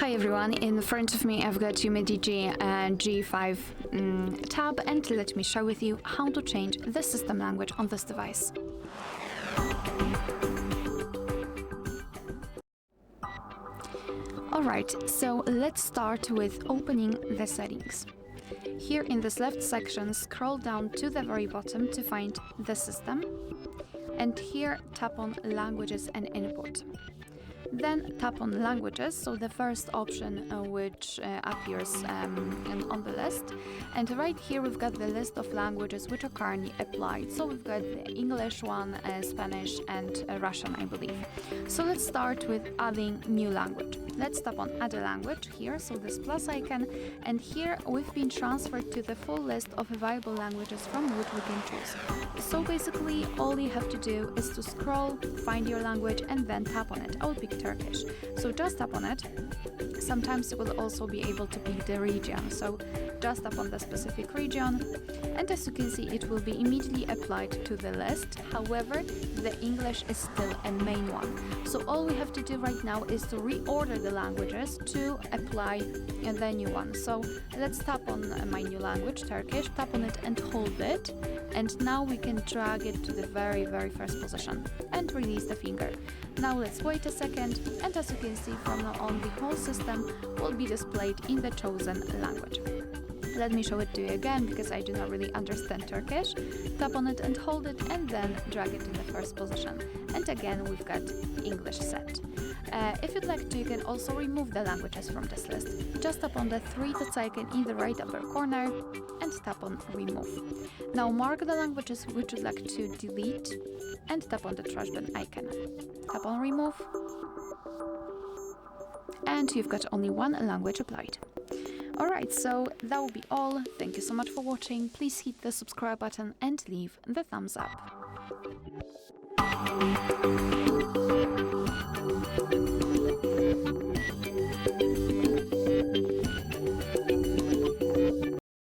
Hi everyone, in front of me I've got UMIDIGI G5 Tab, and let me share with you how to change the system language on this device. Alright, so let's start with opening the settings. Here in this left section, scroll down to the very bottom to find the system, and here tap on languages and input. Then tap on languages, so the first option which appears on the list, and right here we've got the list of languages which are currently applied. So we've got the English one, Spanish and Russian, I believe. So let's start with adding new language. Let's tap on add a language here, so this plus icon, and here we've been transferred to the full list of available languages from which we can choose. So basically all you have to do is to scroll, find your language and then tap on it. I will pick Turkish, so just tap on it. Sometimes you will also be able to pick the region, so just tap on the specific region, and as you can see it will be immediately applied to the list. However, the English is still a main one, so all we have to do right now is to reorder the languages to apply the new one. So let's tap on my new language, Turkish, tap on it and hold it, and now we can drag it to the very first position and release the finger. Now let's wait a second, and as you can see, from now on the whole system will be displayed in the chosen language. Let me show it to you again because I do not really understand Turkish. Tap on it and hold it, and then drag it to the first position. And again we've got English set. If you'd like to, you can also remove the languages from this list. Just tap on the three dots icon in the right upper corner and tap on remove. Now mark the languages which you'd like to delete and tap on the trash bin icon. Tap on remove, and you've got only one language applied. Alright, so that will be all. Thank you so much for watching. Please hit the subscribe button and leave the thumbs up.